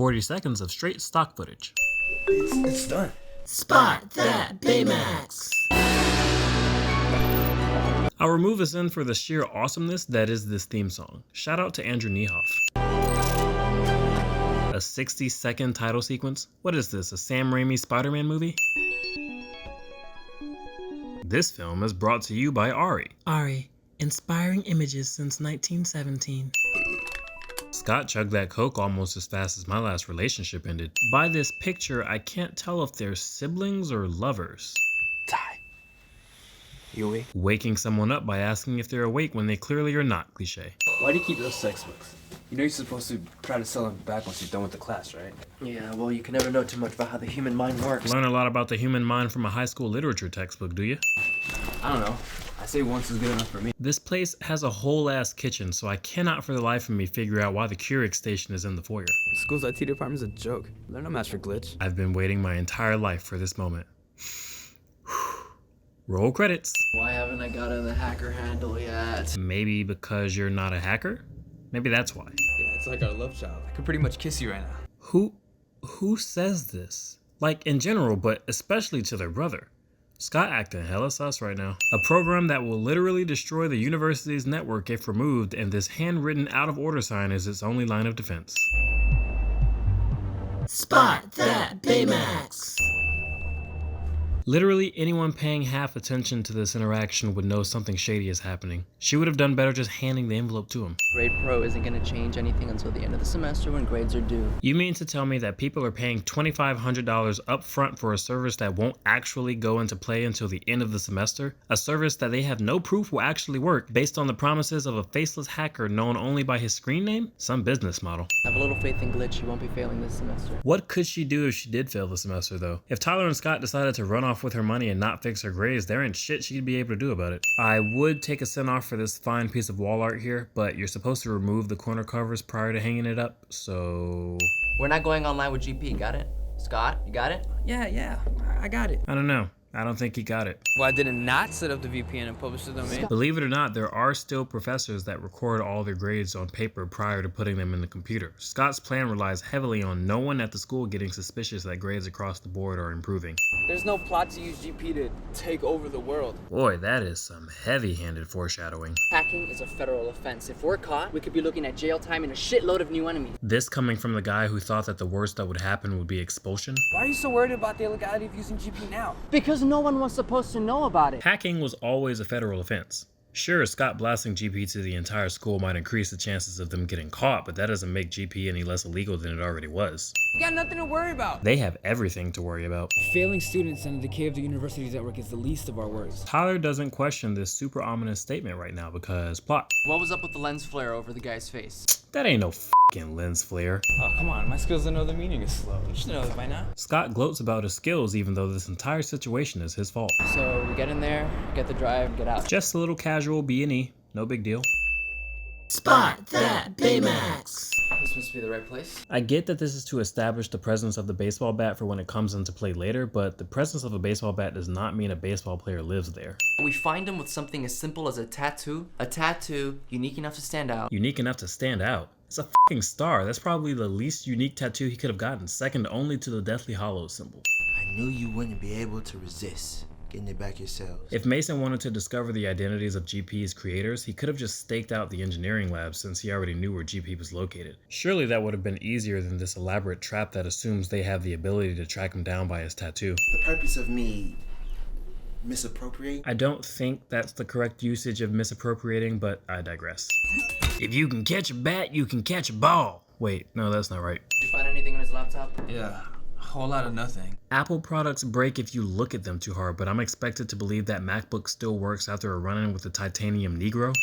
40 seconds of straight stock footage. It's done. Spot that Baymax. I'll remove this in for the sheer awesomeness that is this theme song. Shout out to Andrew Niehoff. A 60-second title sequence? What is this, a Sam Raimi Spider-Man movie? This film is brought to you by Ari. Ari, inspiring images since 1917. Scott chugged that Coke almost as fast as my last relationship ended. By this picture, I can't tell if they're siblings or lovers. Ty, you awake? Waking someone up by asking if they're awake when they clearly are not, cliche. Why do you keep those textbooks? You know you're supposed to try to sell them back once you're done with the class, right? Yeah, well, you can never know too much about how the human mind works. Learn a lot about the human mind from a high school literature textbook, do you? I don't know. I say once is good enough for me. This place has a whole ass kitchen, so I cannot for the life of me figure out why the Keurig station is in the foyer. The school's IT department's a joke. They're no match for Glitch. I've been waiting my entire life for this moment. Roll credits. Why haven't I gotten the hacker handle yet? Maybe because you're not a hacker? Maybe that's why. Yeah, it's like our love child. I could pretty much kiss you right now. Who says this? Like in general, but especially to their brother. Scott acting hella sus right now. A program that will literally destroy the university's network if removed, and this handwritten out of order sign is its only line of defense. Spot that Baymax. Literally anyone paying half attention to this interaction would know something shady is happening. She would have done better just handing the envelope to him. Grade Pro isn't going to change anything until the end of the semester when grades are due. You mean to tell me that people are paying $2,500 up front for a service that won't actually go into play until the end of the semester? A service that they have no proof will actually work based on the promises of a faceless hacker known only by his screen name? Some business model. Have a little faith in Glitch, you won't be failing this semester. What could she do if she did fail the semester though? If Tyler and Scott decided to run off with her money and not fix her grades, there ain't shit she'd be able to do about it. I would take a cent off for this fine piece of wall art here, but you're supposed to remove the corner covers prior to hanging it up, so... We're not going online with GP, got it? Scott, you got it? Yeah, I got it. I don't know. I don't think he got it. Why did it not set up the VPN and publish the domain? Believe it or not, there are still professors that record all their grades on paper prior to putting them in the computer. Scott's plan relies heavily on no one at the school getting suspicious that grades across the board are improving. There's no plot to use GP to take over the world. Boy, that is some heavy-handed foreshadowing. Hacking is a federal offense. If we're caught, we could be looking at jail time and a shitload of new enemies. This coming from the guy who thought that the worst that would happen would be expulsion? Why are you so worried about the illegality of using GP now? Because no one was supposed to know about it. Hacking was always a federal offense. Sure, Scott blasting GP to the entire school might increase the chances of them getting caught, but that doesn't make GP any less illegal than it already was. You got nothing to worry about. They have everything to worry about. Failing students and the decay of the university's network is the least of our worries. Tyler doesn't question this super ominous statement right now because plot. What was up with the lens flare over the guy's face? That ain't no f***ing lens flare. Oh, come on. My skills don't know the meaning of slow. You should know that by now. Scott gloats about his skills even though this entire situation is his fault. So we get in there, get the drive, get out. Just a little casual B&E, no big deal. Spot that Baymax. This must be the right place. I get that this is to establish the presence of the baseball bat for when it comes into play later, but the presence of a baseball bat does not mean a baseball player lives there. We find him with something as simple as a tattoo. A tattoo unique enough to stand out. Unique enough to stand out? It's a fucking star. That's probably the least unique tattoo he could have gotten, second only to the Deathly Hallows symbol. I knew you wouldn't be able to resist getting it back yourselves. If Mason wanted to discover the identities of GP's creators, he could have just staked out the engineering lab since he already knew where GP was located. Surely that would have been easier than this elaborate trap that assumes they have the ability to track him down by his tattoo. The purpose of me misappropriating? I don't think that's the correct usage of misappropriating, but I digress. If you can catch a bat, you can catch a ball. Wait, no, that's not right. Did you find anything on his laptop? Yeah, a whole lot of nothing. Apple products break if you look at them too hard, but I'm expected to believe that MacBook still works after a run-in with the titanium Negro.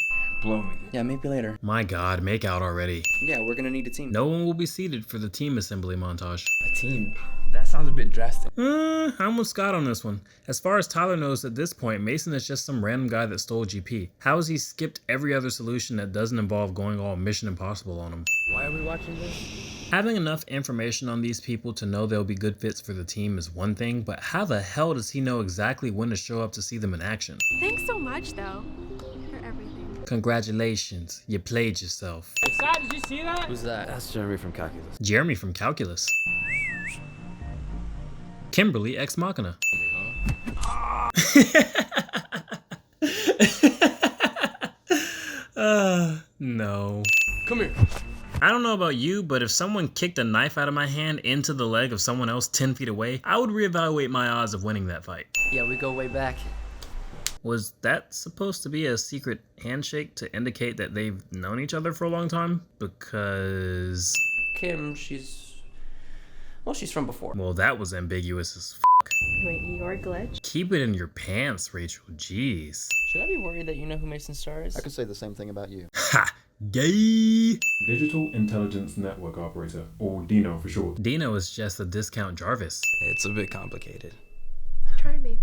Blow me. Yeah, maybe later. My god, make out already. Yeah, we're gonna need a team. No one will be seated for the team assembly montage. A team? That sounds a bit drastic. I'm with Scott on this one. As far as Tyler knows at this point, Mason is just some random guy that stole GP. How has he skipped every other solution that doesn't involve going all Mission Impossible on him? Why are we watching this? Having enough information on these people to know they'll be good fits for the team is one thing, but how the hell does he know exactly when to show up to see them in action? Thanks so much, though, for everything. Congratulations, you played yourself. Did you see that? Who's that? That's Jeremy from Calculus. Jeremy from Calculus. Kimberly Ex Machina. No. Come here. I don't know about you, but if someone kicked a knife out of my hand into the leg of someone else 10 feet away, I would reevaluate my odds of winning that fight. Yeah, we go way back. Was that supposed to be a secret handshake to indicate that they've known each other for a long time? Because... Kim, she's from before. well, that was ambiguous as Wait, your glitch? Keep it in your pants, Rachel. Jeez. Should I be worried that you know who Mason Star is? I could say the same thing about you. Ha! Gay! Digital Intelligence Network Operator, or DINO for short. Dino is just a discount Jarvis. It's a bit complicated. Try me.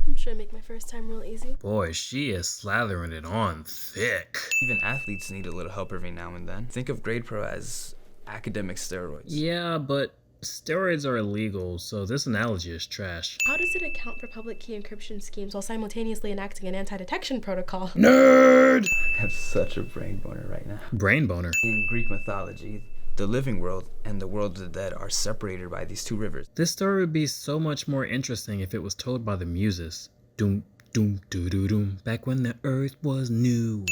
I'm sure I make my first time real easy. Boy, she is slathering it on thick. Even athletes need a little help every now and then. Think of Grade Pro as academic steroids. Yeah, but steroids are illegal, so this analogy is trash. How does it account for public key encryption schemes while simultaneously enacting an anti-detection protocol? Nerd! I have such a brain boner right now. Brain boner. In Greek mythology, the living world and the world of the dead are separated by these two rivers. This story would be so much more interesting if it was told by the Muses. Doom, doom, doo doo doom, back when the earth was new.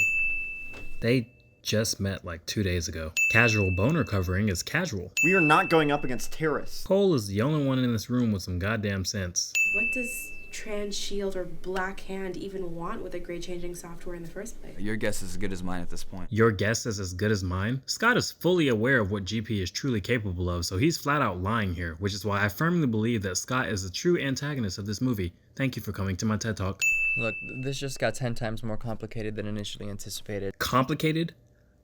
They just met like 2 days ago. Casual boner covering is casual. We are not going up against terrorists. Cole is the only one in this room with some goddamn sense. What does Trans Shield or Black Hand even want with a grade-changing software in the first place? Your guess is as good as mine at this point. Your guess is as good as mine? Scott is fully aware of what GP is truly capable of, so he's flat out lying here, which is why I firmly believe that Scott is the true antagonist of this movie. Thank you for coming to my TED Talk. Look, this just got 10 times more complicated than initially anticipated. Complicated?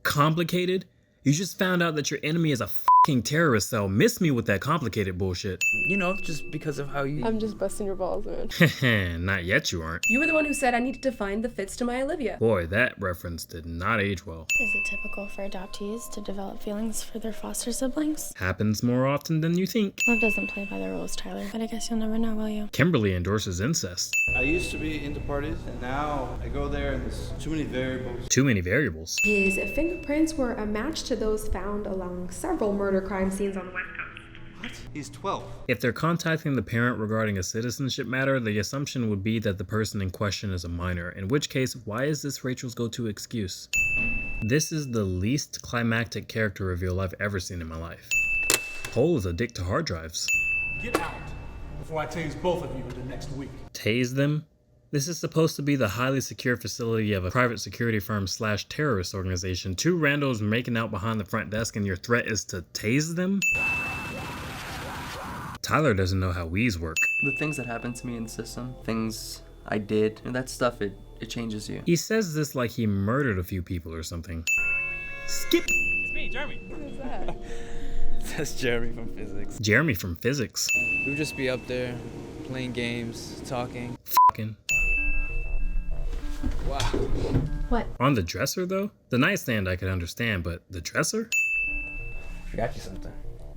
Complicated? You just found out that your enemy is a fucking terrorist cell. Miss me with that complicated bullshit. You know, just because of how you... I'm just busting your balls, man. Not yet you aren't. You were the one who said I needed to find the fits to my Olivia. Boy, that reference did not age well. Is it typical for adoptees to develop feelings for their foster siblings? Happens more often than you think. Love doesn't play by the rules, Tyler. But I guess you'll never know, will you? Kimberly endorses incest. I used to be into parties, and now I go there and there's too many variables. Too many variables. His fingerprints were a match to those found along several murder crime scenes on the West Coast. What? He's 12. If they're contacting the parent regarding a citizenship matter, the assumption would be that the person in question is a minor, in which case, why is this Rachel's go-to excuse? This is the least climactic character reveal I've ever seen in my life. Cole is a dick to hard drives. Get out before I tase both of you in the next week. Tase them? This is supposed to be the highly secure facility of a private security firm / terrorist organization. 2 randos making out behind the front desk and your threat is to tase them? Tyler doesn't know how Wheeze work. The things that happened to me in the system, things I did, and that stuff, it changes you. He says this like he murdered a few people or something. Skip! It's me, Jeremy. Who's that? That's Jeremy from physics. Jeremy from physics. We would just be up there, playing games, talking. Fucking. Wow. What? On the dresser though? The nightstand I could understand, but the dresser? I got you something.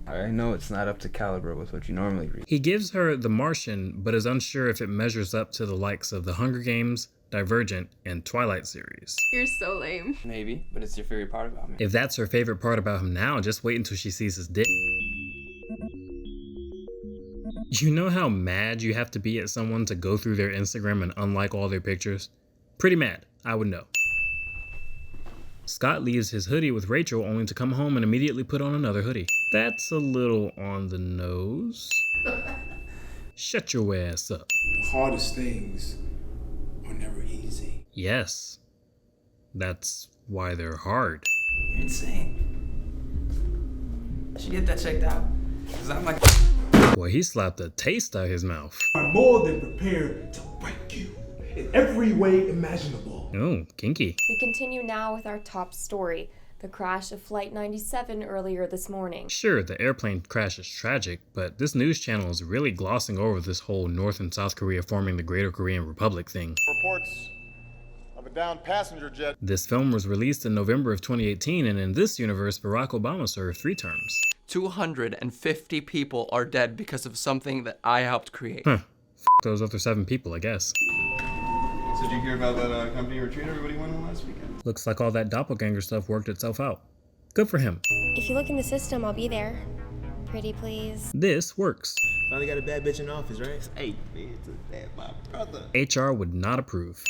I know it's not up to caliber with what you normally read. He gives her The Martian, but is unsure if it measures up to the likes of The Hunger Games, Divergent, and Twilight series. You're so lame. Maybe, but it's your favorite part about me. If that's her favorite part about him now, just wait until she sees his dick. You know how mad you have to be at someone to go through their Instagram and unlike all their pictures? Pretty mad, I would know. Scott leaves his hoodie with Rachel only to come home and immediately put on another hoodie. That's a little on the nose. Shut your ass up. The hardest things are never easy. Yes. That's why they're hard. You're insane. I should get that checked out. Cause I'm like... Boy, he slapped the taste out of his mouth. I'm more than prepared to break you in every way imaginable. Oh, kinky. We continue now with our top story. The crash of Flight 97 earlier this morning. Sure, the airplane crash is tragic, but this news channel is really glossing over this whole North and South Korea forming the Greater Korean Republic thing. Reports of a downed passenger jet. This film was released in November of 2018, and in this universe, Barack Obama served 3 terms. 250 people are dead because of something that I helped create. Huh. F those other 7 people, I guess. Did you hear about that company retreat everybody went on last weekend? Looks like all that doppelganger stuff worked itself out. Good for him. If you look in the system, I'll be there. Pretty please. This works. Finally got a bad bitch in office, right? Hey, man, it's my brother. HR would not approve.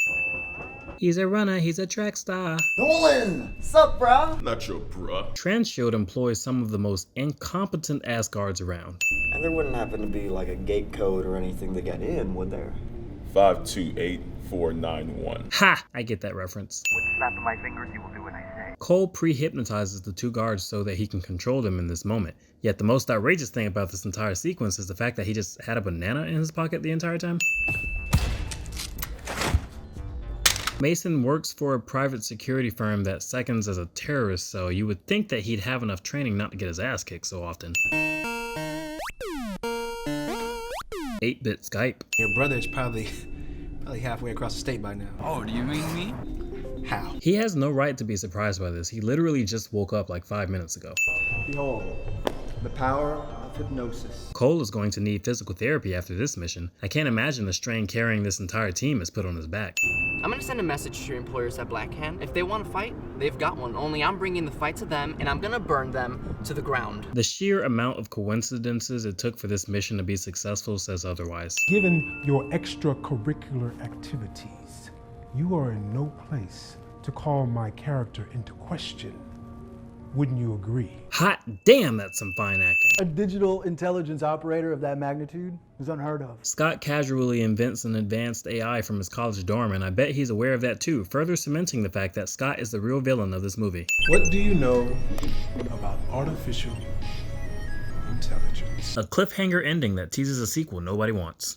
He's a runner, he's a track star. Nolan! Sup, brah? Not your bruh. Transshield employs some of the most incompetent ass guards around. And there wouldn't happen to be like a gate code or anything to get in, would there? 528491. Ha! I get that reference. With a snap of my fingers, you will do what I say. Cole pre-hypnotizes the two guards so that he can control them in this moment. Yet the most outrageous thing about this entire sequence is the fact that he just had a banana in his pocket the entire time. Mason works for a private security firm that seconds as a terrorist, so you would think that he'd have enough training not to get his ass kicked so often. 8-bit Skype. Your brother is probably halfway across the state by now. Oh, do you mean me? How? He has no right to be surprised by this. He literally just woke up like 5 minutes ago. Behold, the power of hypnosis. Cole is going to need physical therapy after this mission. I can't imagine the strain carrying this entire team is put on his back. I'm gonna send a message to your employers at Black Hand. If they want to fight, they've got one. Only I'm bringing the fight to them, and I'm gonna burn them to the ground. The sheer amount of coincidences it took for this mission to be successful says otherwise. Given your extracurricular activities, you are in no place to call my character into question. Wouldn't you agree? Hot damn, that's some fine acting. A digital intelligence operator of that magnitude is unheard of. Scott casually invents an advanced AI from his college dorm, and I bet he's aware of that too, further cementing the fact that Scott is the real villain of this movie. What do you know about artificial intelligence? A cliffhanger ending that teases a sequel nobody wants.